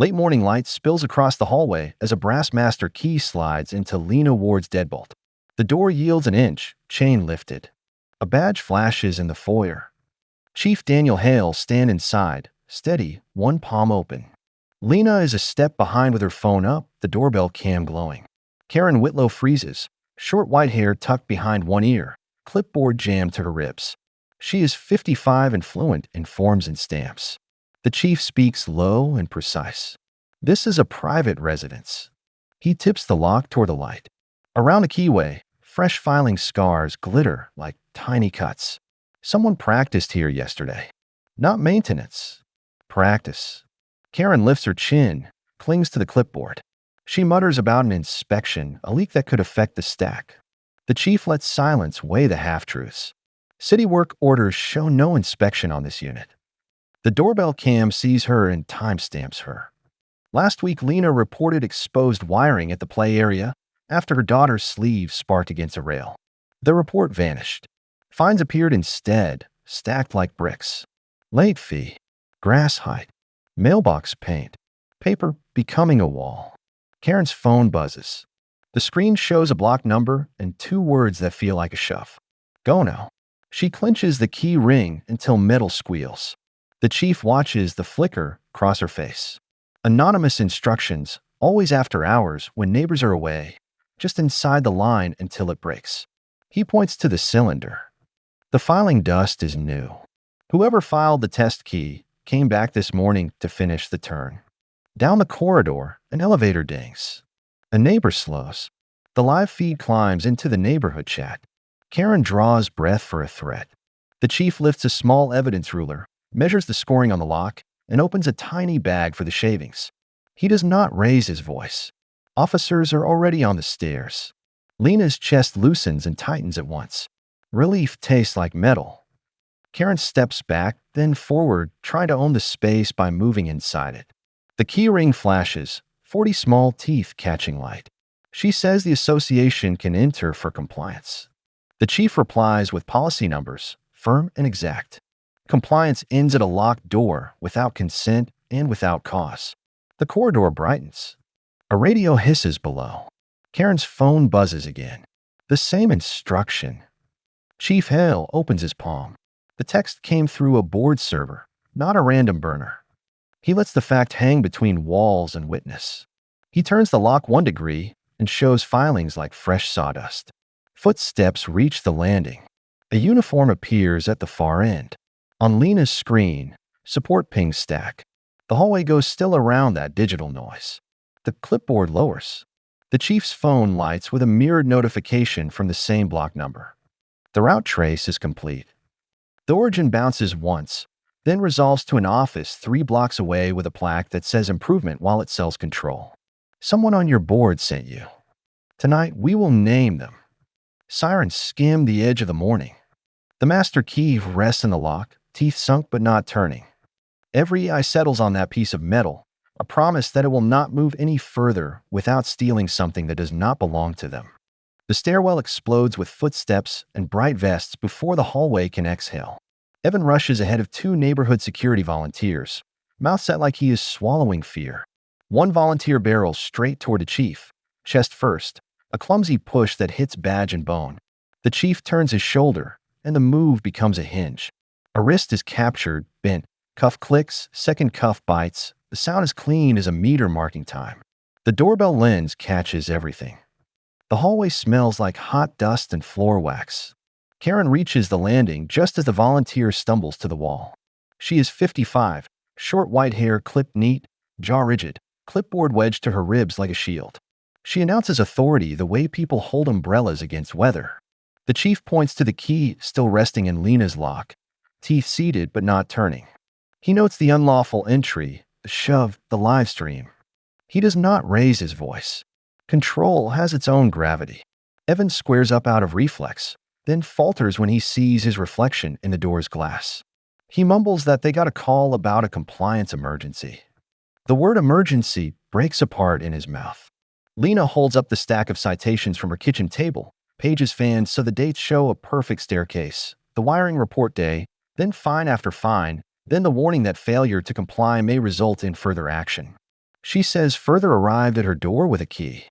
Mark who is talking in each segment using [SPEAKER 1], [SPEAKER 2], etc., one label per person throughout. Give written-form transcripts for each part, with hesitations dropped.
[SPEAKER 1] Late morning light spills across the hallway as a brass master key slides into Lena Ward's deadbolt. The door yields an inch, chain lifted. A badge flashes in the foyer. Chief Daniel Hale stands inside, steady, one palm open. Lena is a step behind with her phone up, the doorbell cam glowing. Karen Whitlow freezes, short white hair tucked behind one ear, clipboard jammed to her ribs. She is 55 and fluent in forms and stamps. The chief speaks low and precise. This is a private residence. He tips the lock toward the light. Around the keyway, fresh filing scars glitter like tiny cuts. Someone practiced here yesterday. Not maintenance. Practice. Karen lifts her chin, clings to the clipboard. She mutters about an inspection, a leak that could affect the stack. The chief lets silence weigh the half-truths. City work orders show no inspection on this unit. The doorbell cam sees her and timestamps her. Last week, Lena reported exposed wiring at the play area after her daughter's sleeve sparked against a rail. The report vanished. Fines appeared instead, stacked like bricks. Late fee, grass height, mailbox paint, paper becoming a wall. Karen's phone buzzes. The screen shows a block number and two words that feel like a shove. Go now. She clenches the key ring until metal squeals. The chief watches the flicker cross her face. Anonymous instructions, always after hours when neighbors are away, just inside the line until it breaks. He points to the cylinder. The filing dust is new. Whoever filed the test key came back this morning to finish the turn. Down the corridor, an elevator dings. A neighbor slows. The live feed climbs into the neighborhood chat. Karen draws breath for a threat. The chief lifts a small evidence ruler, measures the scoring on the lock, and opens a tiny bag for the shavings. He does not raise his voice. Officers are already on the stairs. Lena's chest loosens and tightens at once. Relief tastes like metal. Karen steps back, then forward, trying to own the space by moving inside it. The key ring flashes, 40 small teeth catching light. She says the association can enter for compliance. The chief replies with policy numbers, firm and exact. Compliance ends at a locked door without consent and without cause. The corridor brightens. A radio hisses below. Karen's phone buzzes again. The same instruction. Chief Hale opens his palm. The text came through a board server, not a random burner. He lets the fact hang between walls and witness. He turns the lock 1 degree and shows filings like fresh sawdust. Footsteps reach the landing. A uniform appears at the far end. On Lena's screen, support pings stack. The hallway goes still around that digital noise. The clipboard lowers. The chief's phone lights with a mirrored notification from the same block number. The route trace is complete. The origin bounces once, then resolves to an office 3 blocks away with a plaque that says improvement while it sells control. Someone on your board sent you. Tonight, we will name them. Sirens skim the edge of the morning. The master key rests in the lock, teeth sunk but not turning. Every eye settles on that piece of metal, a promise that it will not move any further without stealing something that does not belong to them. The stairwell explodes with footsteps and bright vests before the hallway can exhale. Evan rushes ahead of 2 neighborhood security volunteers, mouth set like he is swallowing fear. One volunteer barrels straight toward the chief, chest first, a clumsy push that hits badge and bone. The chief turns his shoulder, and the move becomes a hinge. A wrist is captured, bent, cuff clicks, second cuff bites. The sound is clean as a meter marking time. The doorbell lens catches everything. The hallway smells like hot dust and floor wax. Karen reaches the landing just as the volunteer stumbles to the wall. She is 55, short white hair clipped neat, jaw rigid, clipboard wedged to her ribs like a shield. She announces authority the way people hold umbrellas against weather. The chief points to the key still resting in Lena's lock, teeth seated but not turning. He notes the unlawful entry, the shove, the live stream. He does not raise his voice. Control has its own gravity. Evan squares up out of reflex, then falters when he sees his reflection in the door's glass. He mumbles that they got a call about a compliance emergency. The word emergency breaks apart in his mouth. Lena holds up the stack of citations from her kitchen table, pages fanned so the dates show a perfect staircase, the wiring report day, then fine after fine, then the warning that failure to comply may result in further action. She says further arrived at her door with a key.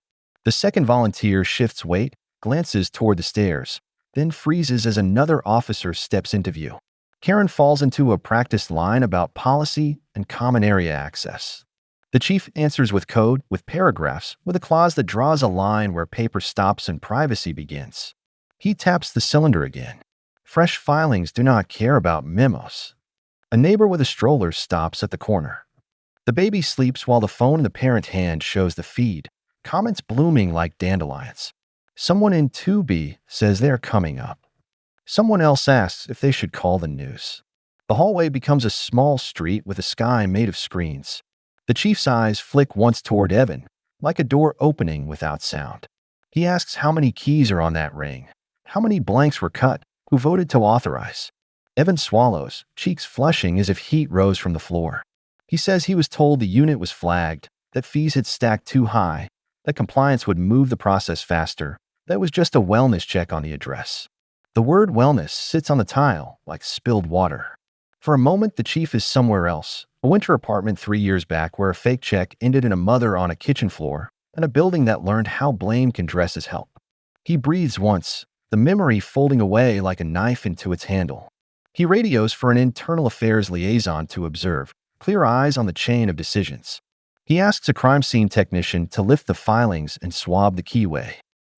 [SPEAKER 1] The second volunteer shifts weight, glances toward the stairs, then freezes as another officer steps into view. Karen falls into a practiced line about policy and common area access. The chief answers with code, with paragraphs, with a clause that draws a line where paper stops and privacy begins. He taps the cylinder again. Fresh filings do not care about memos. A neighbor with a stroller stops at the corner. The baby sleeps while the phone in the parent hand shows the feed, comments blooming like dandelions. Someone in 2B says they're coming up. Someone else asks if they should call the news. The hallway becomes a small street with a sky made of screens. The chief's eyes flick once toward Evan, like a door opening without sound. He asks how many keys are on that ring, how many blanks were cut, who voted to authorize. Evan swallows, cheeks flushing as if heat rose from the floor. He says he was told the unit was flagged, that fees had stacked too high, that compliance would move the process faster, that was just a wellness check on the address. The word wellness sits on the tile like spilled water. For a moment, the chief is somewhere else, a winter apartment 3 years back where a fake check ended in a mother on a kitchen floor and a building that learned how blame can dress as help. He breathes once, the memory folding away like a knife into its handle. He radios for an internal affairs liaison to observe, clear eyes on the chain of decisions. He asks a crime scene technician to lift the filings and swab the keyway.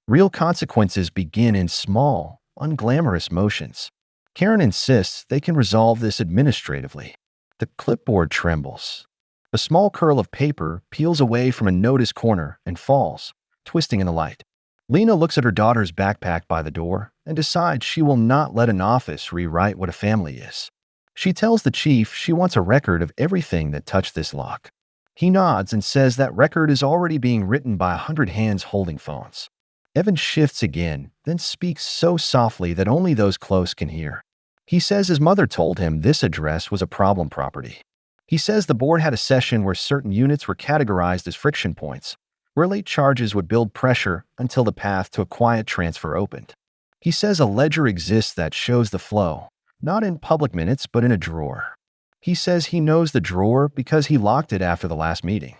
[SPEAKER 1] Real consequences begin in small, unglamorous motions. Karen insists they can resolve this administratively. The clipboard trembles. A small curl of paper peels away from a notice corner and falls, twisting in the light. Lena looks at her daughter's backpack by the door and decides she will not let an office rewrite what a family is. She tells the chief she wants a record of everything that touched this lock. He nods and says that record is already being written by 100 hands holding phones. Evan shifts again, then speaks so softly that only those close can hear. He says his mother told him this address was a problem property. He says the board had a session where certain units were categorized as friction points, where late charges would build pressure until the path to a quiet transfer opened. He says a ledger exists that shows the flow, not in public minutes but in a drawer. He says he knows the drawer because he locked it after the last meeting.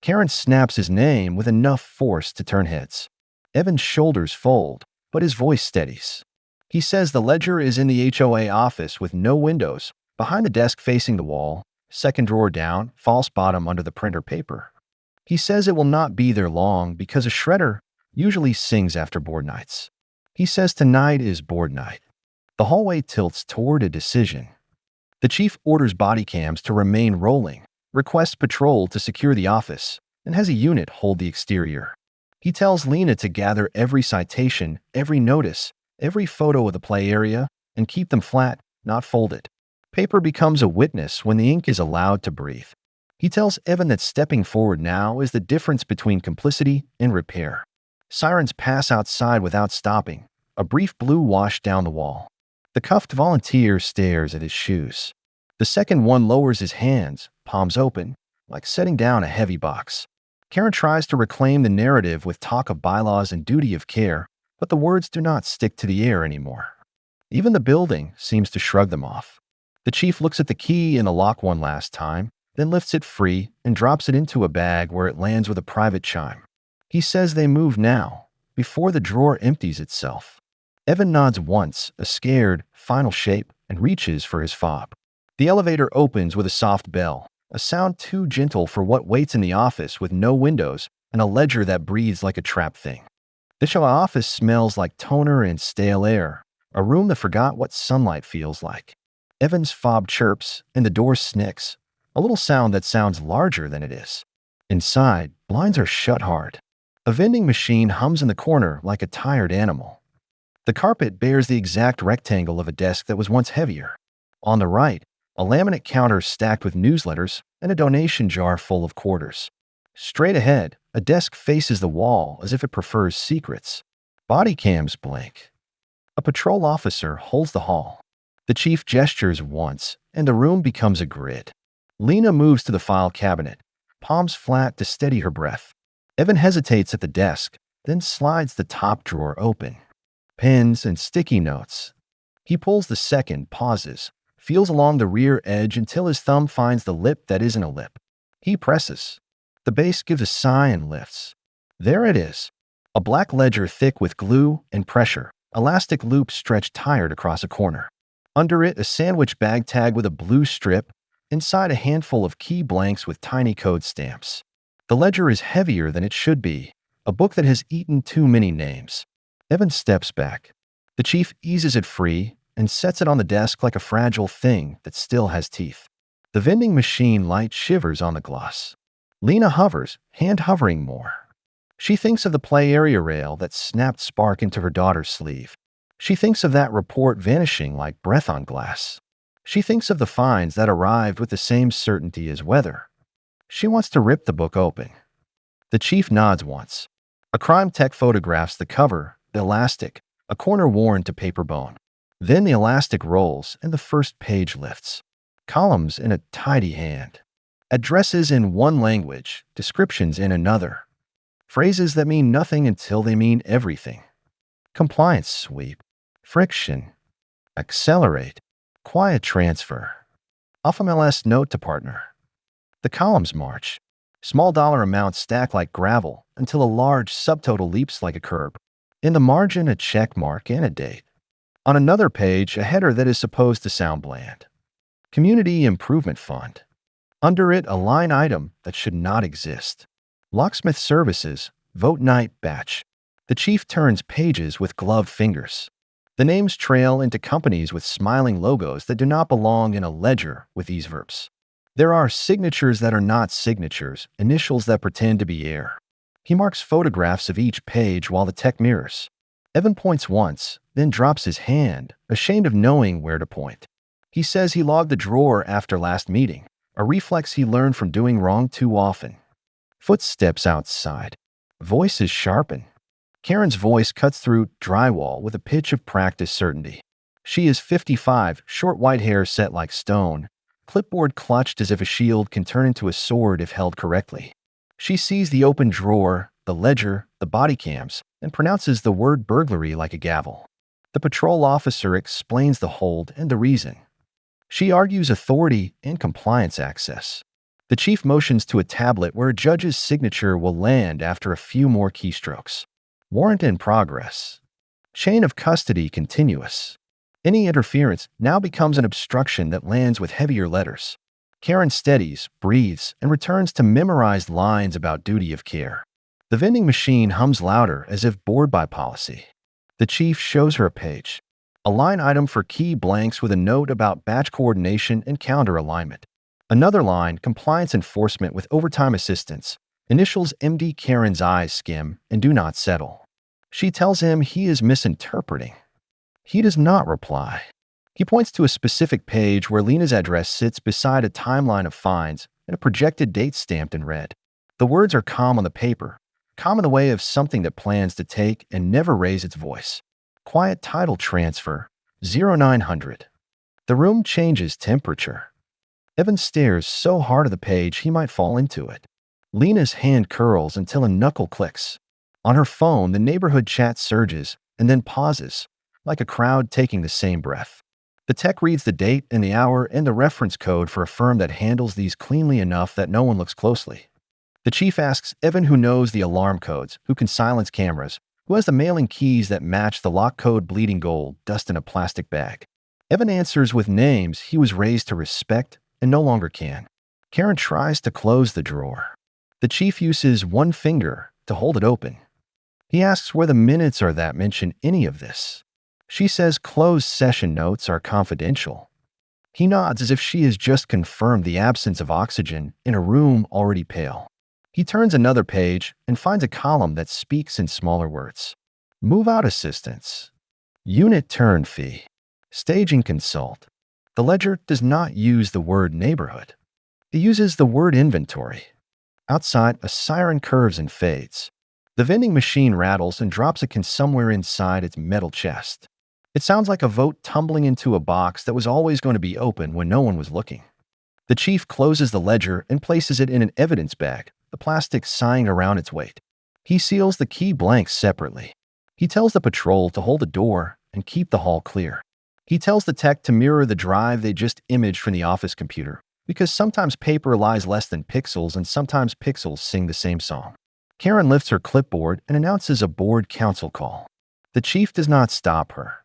[SPEAKER 1] Karen snaps his name with enough force to turn heads. Evan's shoulders fold, but his voice steadies. He says the ledger is in the HOA office with no windows, behind the desk facing the wall, second drawer down, false bottom under the printer paper. He says it will not be there long because a shredder usually sings after board nights. He says tonight is board night. The hallway tilts toward a decision. The chief orders body cams to remain rolling, requests patrol to secure the office, and has a unit hold the exterior. He tells Lena to gather every citation, every notice, every photo of the play area, and keep them flat, not folded. Paper becomes a witness when the ink is allowed to breathe. He tells Evan that stepping forward now is the difference between complicity and repair. Sirens pass outside without stopping, a brief blue wash down the wall. The cuffed volunteer stares at his shoes. The second one lowers his hands, palms open, like setting down a heavy box. Karen tries to reclaim the narrative with talk of bylaws and duty of care, but the words do not stick to the air anymore. Even the building seems to shrug them off. The chief looks at the key in the lock one last time, then lifts it free and drops it into a bag where it lands with a private chime. He says they move now, before the drawer empties itself. Evan nods once, a scared, final shape, and reaches for his fob. The elevator opens with a soft bell, a sound too gentle for what waits in the office with no windows and a ledger that breathes like a trapped thing. The HOA office smells like toner and stale air, a room that forgot what sunlight feels like. Evan's fob chirps and the door snicks, a little sound that sounds larger than it is. Inside, blinds are shut hard. A vending machine hums in the corner like a tired animal. The carpet bears the exact rectangle of a desk that was once heavier. On the right, a laminate counter stacked with newsletters and a donation jar full of quarters. Straight ahead, a desk faces the wall as if it prefers secrets. Body cams blink. A patrol officer holds the hall. The chief gestures once, and the room becomes a grid. Lena moves to the file cabinet, palms flat to steady her breath. Evan hesitates at the desk, then slides the top drawer open. Pens and sticky notes. He pulls the second, pauses, feels along the rear edge until his thumb finds the lip that isn't a lip. He presses. The base gives a sigh and lifts. There it is. A black ledger thick with glue and pressure. Elastic loop stretched tired across a corner. Under it, a sandwich bag tag with a blue strip. Inside, a handful of key blanks with tiny code stamps. The ledger is heavier than it should be. A book that has eaten too many names. Evan steps back. The chief eases it free and sets it on the desk like a fragile thing that still has teeth. The vending machine light shivers on the gloss. Lena hovers, hand hovering more. She thinks of the play area rail that snapped spark into her daughter's sleeve. She thinks of that report vanishing like breath on glass. She thinks of the fines that arrived with the same certainty as weather. She wants to rip the book open. The chief nods once. A crime tech photographs the cover, the elastic, a corner worn to paper bone. Then the elastic rolls and the first page lifts. Columns in a tidy hand. Addresses in one language, descriptions in another. Phrases that mean nothing until they mean everything. Compliance sweep. Friction. Accelerate. Quiet transfer. Off-MLS note to partner. The columns march. Small dollar amounts stack like gravel until a large subtotal leaps like a curb. In the margin, a check mark and a date. On another page, a header that is supposed to sound bland. Community Improvement Fund. Under it, a line item that should not exist. Locksmith Services, Vote Night Batch. The chief turns pages with gloved fingers. The names trail into companies with smiling logos that do not belong in a ledger with these verbs. There are signatures that are not signatures, initials that pretend to be air. He marks photographs of each page while the tech mirrors. Evan points once, then drops his hand, ashamed of knowing where to point. He says he logged the drawer after last meeting, a reflex he learned from doing wrong too often. Footsteps outside. Voices sharpen. Karen's voice cuts through drywall with a pitch of practiced certainty. She is 55, short white hair set like stone, clipboard clutched as if a shield can turn into a sword if held correctly. She sees the open drawer, the ledger, the body cams, and pronounces the word burglary like a gavel. The patrol officer explains the hold and the reason. She argues authority and compliance access. The chief motions to a tablet where a judge's signature will land after a few more keystrokes. Warrant in progress. Chain of custody continuous. Any interference now becomes an obstruction that lands with heavier letters. Karen steadies, breathes, and returns to memorized lines about duty of care. The vending machine hums louder as if bored by policy. The chief shows her a page. A line item for key blanks with a note about batch coordination and calendar alignment. Another line, compliance enforcement with overtime assistance. Initials MD. Karen's eyes skim and do not settle. She tells him he is misinterpreting. He does not reply. He points to a specific page where Lena's address sits beside a timeline of fines and a projected date stamped in red. The words are calm on the paper, calm in the way of something that plans to take and never raise its voice. Quiet title transfer, 0900. The room changes temperature. Evan stares so hard at the page he might fall into it. Lena's hand curls until a knuckle clicks. On her phone, the neighborhood chat surges and then pauses, like a crowd taking the same breath. The tech reads the date and the hour and the reference code for a firm that handles these cleanly enough that no one looks closely. The chief asks Evan, who knows the alarm codes, who can silence cameras, who has the mailing keys that match the lock code bleeding gold dust in a plastic bag. Evan answers with names he was raised to respect and no longer can. Karen tries to close the drawer. The chief uses one finger to hold it open. He asks where the minutes are that mention any of this. She says closed session notes are confidential. He nods as if she has just confirmed the absence of oxygen in a room already pale. He turns another page and finds a column that speaks in smaller words. Move-out assistance. Unit turn fee. Staging consult. The ledger does not use the word neighborhood. It uses the word inventory. Outside, a siren curves and fades. The vending machine rattles and drops a can somewhere inside its metal chest. It sounds like a vote tumbling into a box that was always going to be open when no one was looking. The chief closes the ledger and places it in an evidence bag, the plastic sighing around its weight. He seals the key blanks separately. He tells the patrol to hold the door and keep the hall clear. He tells the tech to mirror the drive they just imaged from the office computer, Because sometimes paper lies less than pixels and sometimes pixels sing the same song. Karen lifts her clipboard and announces a board council call. The chief does not stop her.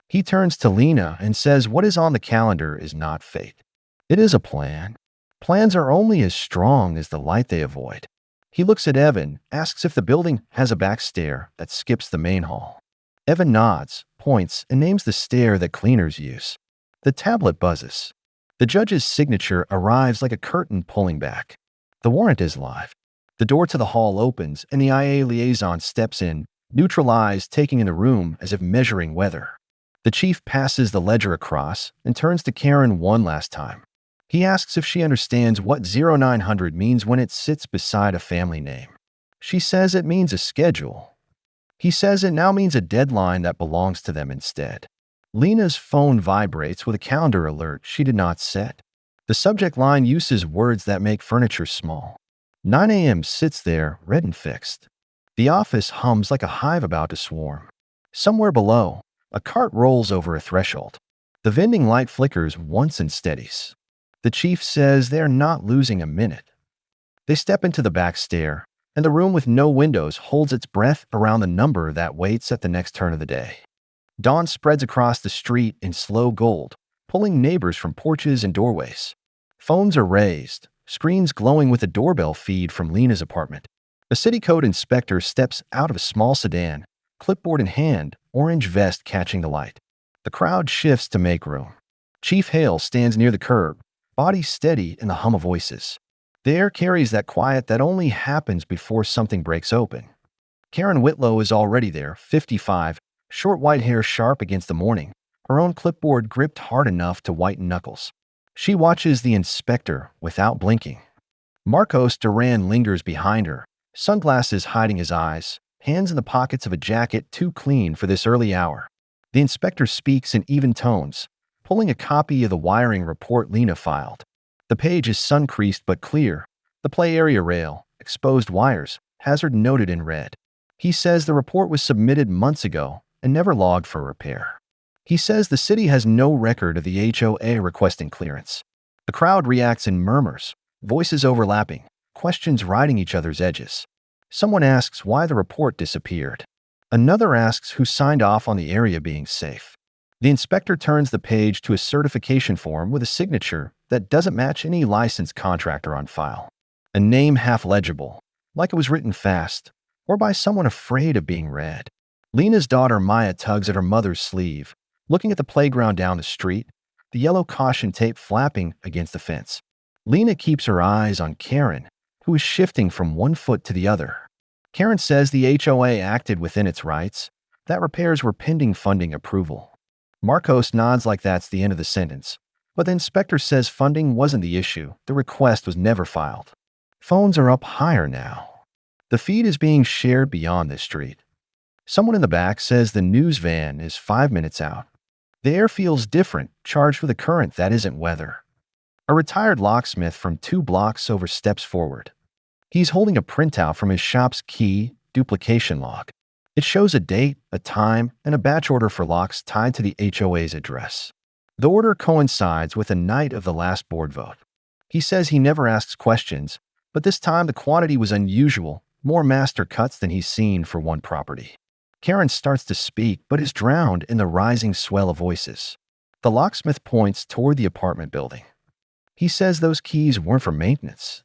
[SPEAKER 1] He turns to Lena and says what is on the calendar is not fate. It is a plan. Plans are only as strong as the light they avoid. He looks at Evan, asks if the building has a back stair that skips the main hall. Evan nods, points, and names the stair that cleaners use. The tablet buzzes. The judge's signature arrives like a curtain pulling back. The warrant is live. The door to the hall opens and the IA liaison steps in, neutralized, taking in the room as if measuring weather. The chief passes the ledger across and turns to Karen one last time. He asks if she understands what 0900 means when it sits beside a family name. She says it means a schedule. He says it now means a deadline that belongs to them instead. Lena's phone vibrates with a calendar alert she did not set. The subject line uses words that make furniture small. 9 a.m. sits there, red and fixed. The office hums like a hive about to swarm. Somewhere below, a cart rolls over a threshold. The vending light flickers once and steadies. The chief says they're not losing a minute. They step into the back stair, and the room with no windows holds its breath around the number that waits at the next turn of the day. Dawn spreads across the street in slow gold, pulling neighbors from porches and doorways. Phones are raised, screens glowing with a doorbell feed from Lena's apartment. A city code inspector steps out of a small sedan, clipboard in hand, orange vest catching the light. The crowd shifts to make room. Chief Hale stands near the curb, body steady in the hum of voices. The air carries that quiet that only happens before something breaks open. Karen Whitlow is already there, 55, short white hair sharp against the morning, her own clipboard gripped hard enough to whiten knuckles. She watches the inspector without blinking. Marcos Duran lingers behind her, sunglasses hiding his eyes, hands in the pockets of a jacket too clean for this early hour. The inspector speaks in even tones, pulling a copy of the wiring report Lena filed. The page is sun-creased but clear. The play area rail, exposed wires, hazard noted in red. He says the report was submitted months ago and never logged for repair. He says the city has no record of the HOA requesting clearance. The crowd reacts in murmurs, voices overlapping, questions riding each other's edges. Someone asks why the report disappeared. Another asks who signed off on the area being safe. The inspector turns the page to a certification form with a signature that doesn't match any licensed contractor on file. A name half legible, like it was written fast, or by someone afraid of being read. Lena's daughter Maya tugs at her mother's sleeve, looking at the playground down the street, the yellow caution tape flapping against the fence. Lena keeps her eyes on Karen, who is shifting from one foot to the other. Karen says the HOA acted within its rights, that repairs were pending funding approval. Marcos nods like that's the end of the sentence, but the inspector says funding wasn't the issue, the request was never filed. Phones are up higher now. The feed is being shared beyond this street. Someone in the back says the news van is 5 minutes out. The air feels different, charged with a current that isn't weather. A retired locksmith from 2 blocks over steps forward. He's holding a printout from his shop's key duplication log. It shows a date, a time, and a batch order for locks tied to the HOA's address. The order coincides with the night of the last board vote. He says he never asks questions, but this time the quantity was unusual, more master cuts than he's seen for one property. Karen starts to speak, but is drowned in the rising swell of voices. The locksmith points toward the apartment building. He says those keys weren't for maintenance.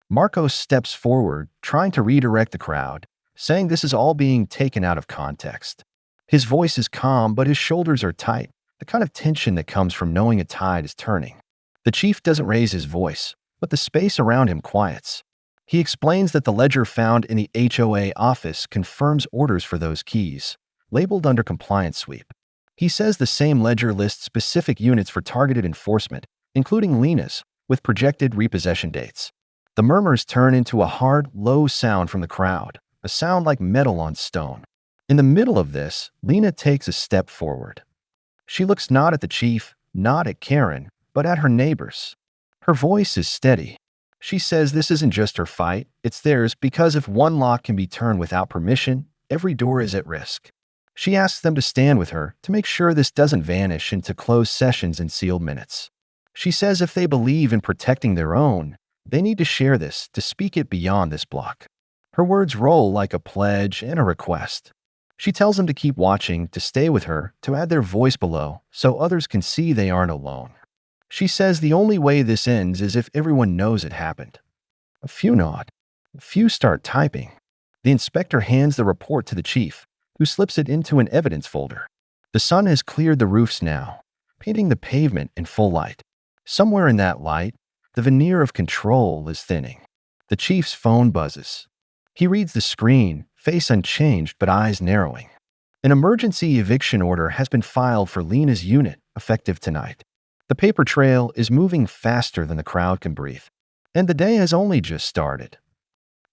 [SPEAKER 1] Marcos steps forward, trying to redirect the crowd, saying this is all being taken out of context. His voice is calm, but his shoulders are tight, the kind of tension that comes from knowing a tide is turning. The chief doesn't raise his voice, but the space around him quiets. He explains that the ledger found in the HOA office confirms orders for those keys, labeled under compliance sweep. He says the same ledger lists specific units for targeted enforcement, including Lena's, with projected repossession dates. The murmurs turn into a hard, low sound from the crowd, a sound like metal on stone. In the middle of this, Lena takes a step forward. She looks not at the chief, not at Karen, but at her neighbors. Her voice is steady. She says this isn't just her fight, it's theirs because if one lock can be turned without permission, every door is at risk. She asks them to stand with her to make sure this doesn't vanish into closed sessions and sealed minutes. She says if they believe in protecting their own, they need to share this to speak it beyond this block. Her words roll like a pledge and a request. She tells them to keep watching, to stay with her, to add their voice below so others can see they aren't alone. She says the only way this ends is if everyone knows it happened. A few nod. A few start typing. The inspector hands the report to the chief, who slips it into an evidence folder. The sun has cleared the roofs now, painting the pavement in full light. Somewhere in that light, the veneer of control is thinning. The chief's phone buzzes. He reads the screen, face unchanged but eyes narrowing. An emergency eviction order has been filed for Lena's unit, effective tonight. The paper trail is moving faster than the crowd can breathe, and the day has only just started.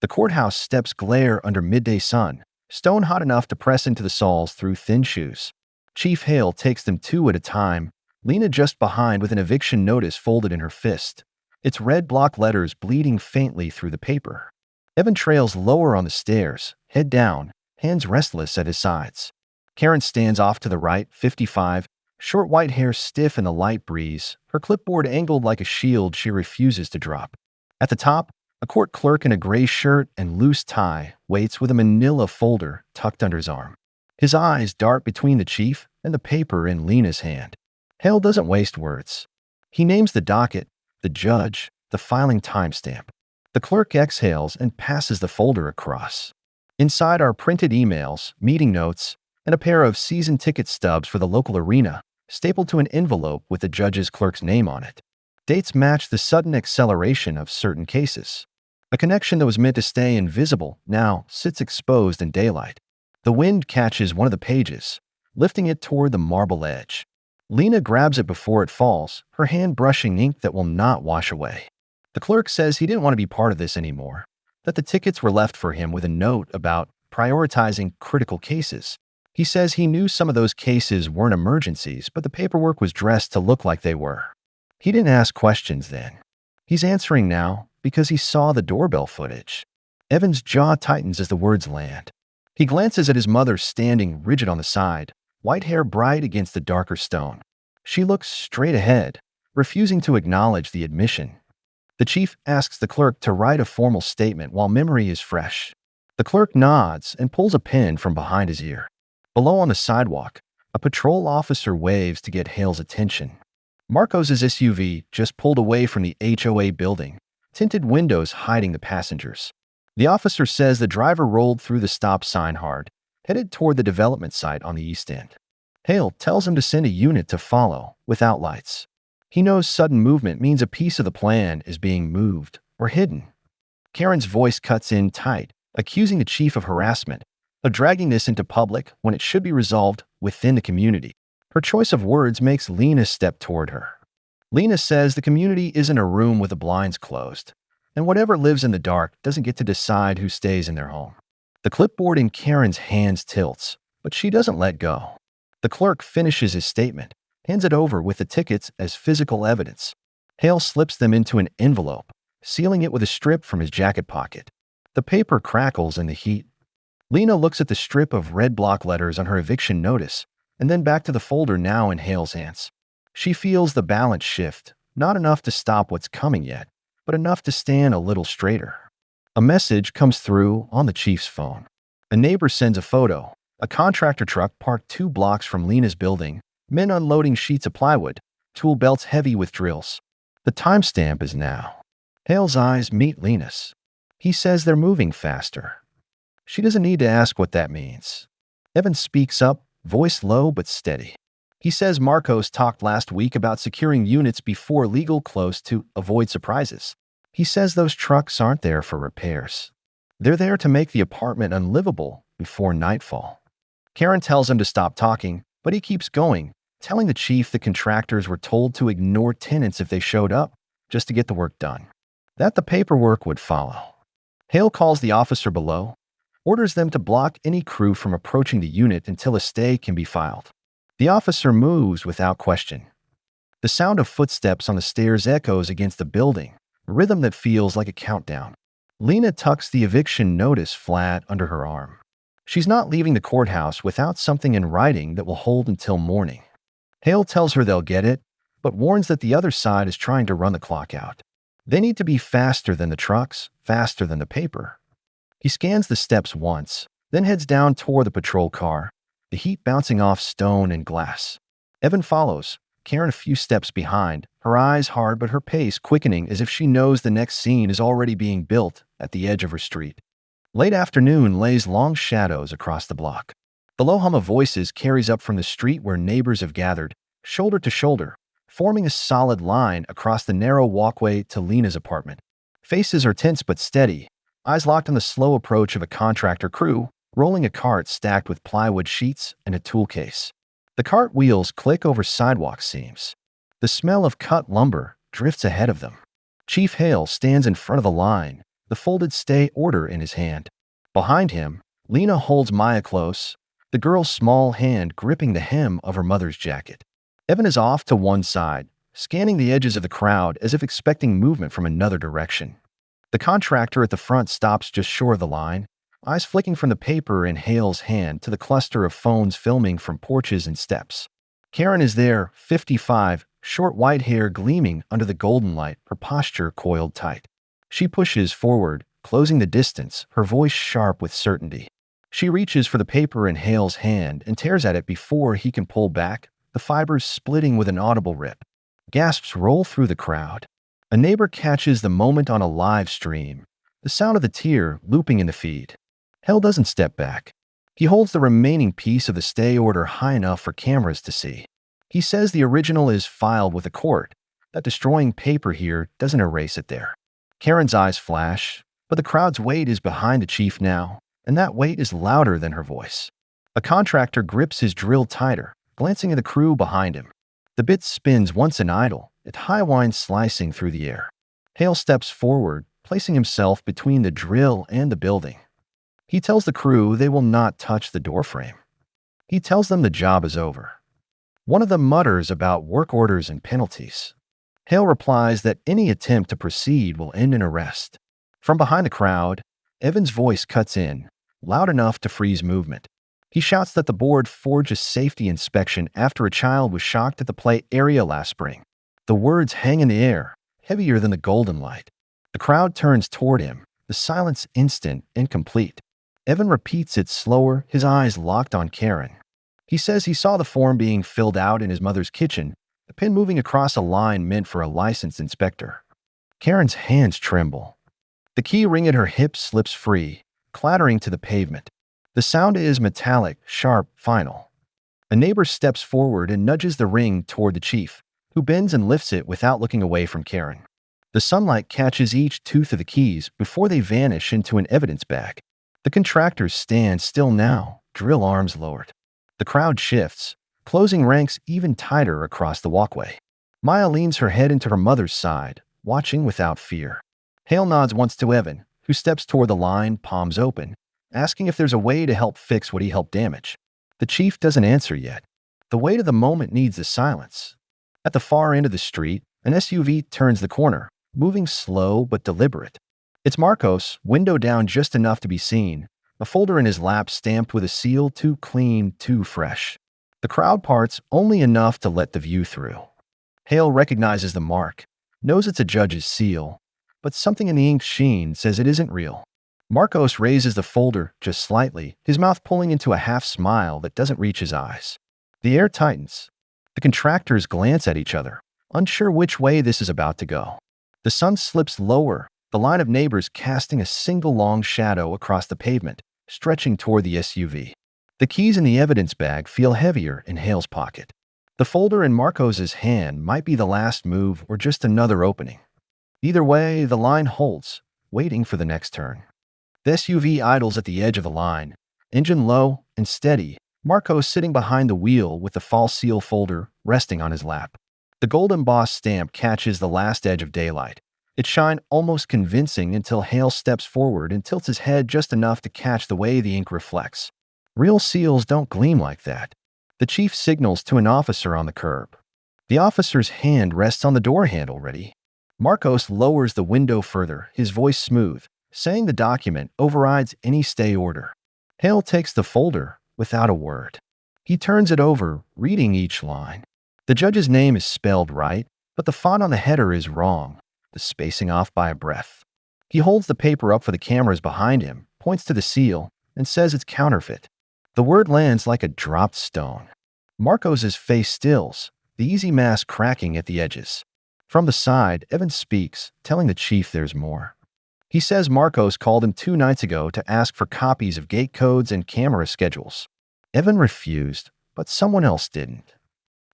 [SPEAKER 1] The courthouse steps glare under midday sun, stone hot enough to press into the soles through thin shoes. Chief Hale takes them two at a time, Lena just behind with an eviction notice folded in her fist, its red block letters bleeding faintly through the paper. Evan trails lower on the stairs, head down, hands restless at his sides. Karen stands off to the right, 55, short white hair stiff in the light breeze, her clipboard angled like a shield she refuses to drop. At the top, a court clerk in a gray shirt and loose tie waits with a manila folder tucked under his arm. His eyes dart between the chief and the paper in Lena's hand. Hale doesn't waste words. He names the docket, the judge, the filing timestamp. The clerk exhales and passes the folder across. Inside are printed emails, meeting notes, and a pair of season ticket stubs for the local arena, stapled to an envelope with the judge's clerk's name on it. Dates match the sudden acceleration of certain cases. A connection that was meant to stay invisible now sits exposed in daylight. The wind catches one of the pages, lifting it toward the marble edge. Lena grabs it before it falls, her hand brushing ink that will not wash away. The clerk says he didn't want to be part of this anymore, that the tickets were left for him with a note about prioritizing critical cases. He says he knew some of those cases weren't emergencies, but the paperwork was dressed to look like they were. He didn't ask questions then. He's answering now because he saw the doorbell footage. Evan's jaw tightens as the words land. He glances at his mother standing rigid on the side, white hair bright against the darker stone. She looks straight ahead, refusing to acknowledge the admission. The chief asks the clerk to write a formal statement while memory is fresh. The clerk nods and pulls a pen from behind his ear. Below on the sidewalk, a patrol officer waves to get Hale's attention. Marcos' SUV just pulled away from the HOA building, tinted windows hiding the passengers. The officer says the driver rolled through the stop sign hard, headed toward the development site on the east end. Hale tells him to send a unit to follow, without lights. He knows sudden movement means a piece of the plan is being moved or hidden. Karen's voice cuts in tight, accusing the chief of harassment, of dragging this into public when it should be resolved within the community. Her choice of words makes Lena step toward her. Lena says the community isn't a room with the blinds closed, and whatever lives in the dark doesn't get to decide who stays in their home. The clipboard in Karen's hands tilts, but she doesn't let go. The clerk finishes his statement, hands it over with the tickets as physical evidence. Hale slips them into an envelope, sealing it with a strip from his jacket pocket. The paper crackles in the heat. Lena looks at the strip of red block letters on her eviction notice, and then back to the folder now in Hale's hands. She feels the balance shift, not enough to stop what's coming yet, but enough to stand a little straighter. A message comes through on the chief's phone. A neighbor sends a photo. A contractor truck parked 2 blocks from Lena's building, men unloading sheets of plywood, tool belts heavy with drills. The timestamp is now. Hale's eyes meet Lena's. He says they're moving faster. She doesn't need to ask what that means. Evan speaks up, voice low but steady. He says Marcos talked last week about securing units before legal close to avoid surprises. He says those trucks aren't there for repairs. They're there to make the apartment unlivable before nightfall. Karen tells him to stop talking, but he keeps going, telling the chief the contractors were told to ignore tenants if they showed up, just to get the work done. That the paperwork would follow. Hale calls the officer below, orders them to block any crew from approaching the unit until a stay can be filed. The officer moves without question. The sound of footsteps on the stairs echoes against the building, a rhythm that feels like a countdown. Lena tucks the eviction notice flat under her arm. She's not leaving the courthouse without something in writing that will hold until morning. Hale tells her they'll get it, but warns that the other side is trying to run the clock out. They need to be faster than the trucks, faster than the paper. He scans the steps once, then heads down toward the patrol car, the heat bouncing off stone and glass. Evan follows, Karen a few steps behind, her eyes hard but her pace quickening as if she knows the next scene is already being built at the edge of her street. Late afternoon lays long shadows across the block. The low hum of voices carries up from the street where neighbors have gathered, shoulder to shoulder, forming a solid line across the narrow walkway to Lena's apartment. Faces are tense but steady, eyes locked on the slow approach of a contractor crew, rolling a cart stacked with plywood sheets and a tool case. The cart wheels click over sidewalk seams. The smell of cut lumber drifts ahead of them. Chief Hale stands in front of the line, the folded stay order in his hand. Behind him, Lena holds Maya close, the girl's small hand gripping the hem of her mother's jacket. Evan is off to one side, scanning the edges of the crowd as if expecting movement from another direction. The contractor at the front stops just short of the line, eyes flicking from the paper in Hale's hand to the cluster of phones filming from porches and steps. Karen is there, 55, short white hair gleaming under the golden light, her posture coiled tight. She pushes forward, closing the distance, her voice sharp with certainty. She reaches for the paper in Hale's hand and tears at it before he can pull back, the fibers splitting with an audible rip. Gasps roll through the crowd. A neighbor catches the moment on a live stream, the sound of the tear looping in the feed. Hale doesn't step back. He holds the remaining piece of the stay order high enough for cameras to see. He says the original is filed with a court, that destroying paper here doesn't erase it there. Karen's eyes flash, but the crowd's weight is behind the chief now, and that weight is louder than her voice. A contractor grips his drill tighter, glancing at the crew behind him. The bit spins once in idle, its high whine slicing through the air. Hale steps forward, placing himself between the drill and the building. He tells the crew they will not touch the doorframe. He tells them the job is over. One of them mutters about work orders and penalties. Hale replies that any attempt to proceed will end in arrest. From behind the crowd, Evan's voice cuts in, loud enough to freeze movement. He shouts that the board forged a safety inspection after a child was shocked at the play area last spring. The words hang in the air, heavier than the golden light. The crowd turns toward him, the silence instant and complete. Evan repeats it slower, his eyes locked on Karen. He says he saw the form being filled out in his mother's kitchen, the pen moving across a line meant for a licensed inspector. Karen's hands tremble. The key ring at her hip slips free, clattering to the pavement. The sound is metallic, sharp, final. A neighbor steps forward and nudges the ring toward the chief, who bends and lifts it without looking away from Karen. The sunlight catches each tooth of the keys before they vanish into an evidence bag. The contractors stand still now, drill arms lowered. The crowd shifts, closing ranks even tighter across the walkway. Maya leans her head into her mother's side, watching without fear. Hale nods once to Evan, who steps toward the line, palms open, asking if there's a way to help fix what he helped damage. The chief doesn't answer yet. The weight of the moment needs the silence. At the far end of the street, an SUV turns the corner, moving slow but deliberate. It's Marcos, window down just enough to be seen, a folder in his lap stamped with a seal too clean, too fresh. The crowd parts only enough to let the view through. Hale recognizes the mark, knows it's a judge's seal, but something in the ink sheen says it isn't real. Marcos raises the folder just slightly, his mouth pulling into a half smile that doesn't reach his eyes. The air tightens. The contractors glance at each other, unsure which way this is about to go. The sun slips lower, the line of neighbors casting a single long shadow across the pavement, stretching toward the SUV. The keys in the evidence bag feel heavier in Hale's pocket. The folder in Marcos's hand might be the last move or just another opening. Either way, the line holds, waiting for the next turn. The SUV idles at the edge of the line, engine low and steady, Marcos sitting behind the wheel with the false seal folder resting on his lap. The gold embossed stamp catches the last edge of daylight, its shine almost convincing until Hale steps forward and tilts his head just enough to catch the way the ink reflects. Real seals don't gleam like that. The chief signals to an officer on the curb. The officer's hand rests on the door handle ready. Marcos lowers the window further, his voice smooth, saying the document overrides any stay order. Hale takes the folder without a word. He turns it over, reading each line. The judge's name is spelled right, but the font on the header is wrong, the spacing off by a breath. He holds the paper up for the cameras behind him, points to the seal, and says it's counterfeit. The word lands like a dropped stone. Marcos's face stills, the easy mask cracking at the edges. From the side, Evan speaks, telling the chief there's more. He says Marcos called him 2 nights ago to ask for copies of gate codes and camera schedules. Evan refused, but someone else didn't.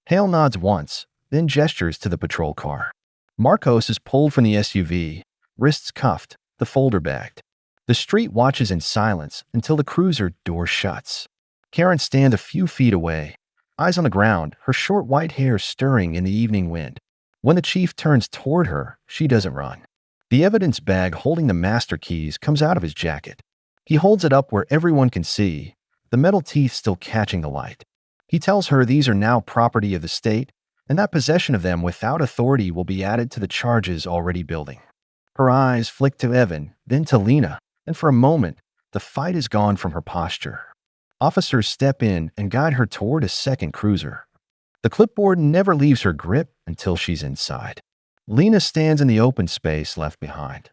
[SPEAKER 1] Hale nods once, then gestures to the patrol car. Marcos is pulled from the SUV, wrists cuffed, the folder bagged. The street watches in silence until the cruiser door shuts. Karen stands a few feet away, eyes on the ground, her short white hair stirring in the evening wind. When the chief turns toward her, she doesn't run. The evidence bag holding the master keys comes out of his jacket. He holds it up where everyone can see, the metal teeth still catching the light. He tells her these are now property of the state, and that possession of them without authority will be added to the charges already building. Her eyes flick to Evan, then to Lena, and for a moment, the fight is gone from her posture. Officers step in and guide her toward a second cruiser. The clipboard never leaves her grip until she's inside. Lena stands in the open space left behind.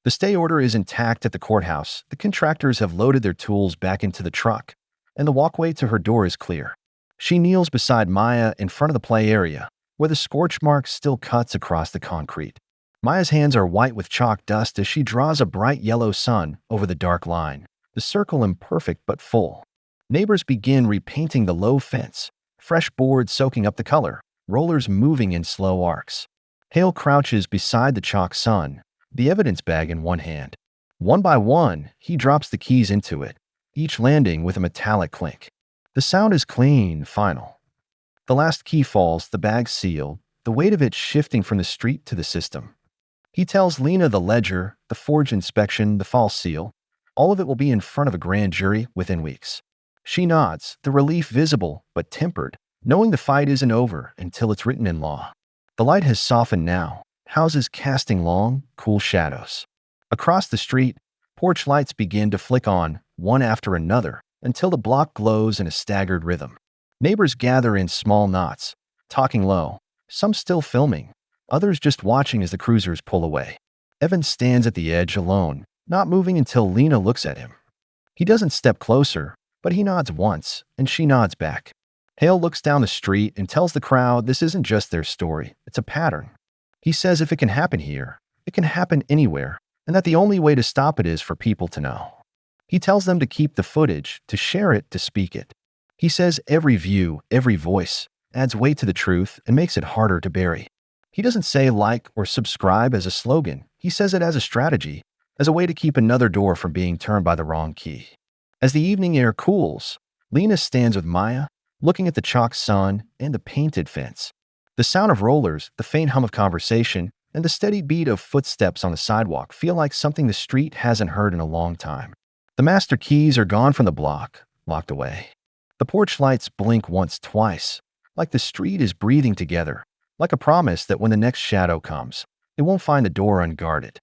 [SPEAKER 1] The stay order is intact at the courthouse. The contractors have loaded their tools back into the truck, and the walkway to her door is clear. She kneels beside Maya in front of the play area, where the scorch mark still cuts across the concrete. Maya's hands are white with chalk dust as she draws a bright yellow sun over the dark line, the circle imperfect but full. Neighbors begin repainting the low fence, fresh boards soaking up the color, rollers moving in slow arcs. Hale crouches beside the chalk sun, the evidence bag in one hand. One by one, he drops the keys into it, each landing with a metallic clink. The sound is clean, final. The last key falls, the bag sealed, the weight of it shifting from the street to the system. He tells Lena the ledger, the forge inspection, the false seal, all of it will be in front of a grand jury within weeks. She nods, the relief visible but tempered, knowing the fight isn't over until it's written in law. The light has softened now, houses casting long, cool shadows. Across the street, porch lights begin to flick on, one after another, until the block glows in a staggered rhythm. Neighbors gather in small knots, talking low, some still filming, others just watching as the cruisers pull away. Evan stands at the edge alone, not moving until Lena looks at him. He doesn't step closer, but he nods once, and she nods back. Hale looks down the street and tells the crowd this isn't just their story, it's a pattern. He says if it can happen here, it can happen anywhere, and that the only way to stop it is for people to know. He tells them to keep the footage, to share it, to speak it. He says every view, every voice, adds weight to the truth and makes it harder to bury. He doesn't say like or subscribe as a slogan. He says it as a strategy, as a way to keep another door from being turned by the wrong key. As the evening air cools, Lena stands with Maya, looking at the chalk sun and the painted fence. The sound of rollers, the faint hum of conversation, and the steady beat of footsteps on the sidewalk feel like something the street hasn't heard in a long time. The master keys are gone from the block, locked away. The porch lights blink once, twice, like the street is breathing together, like a promise that when the next shadow comes, it won't find the door unguarded.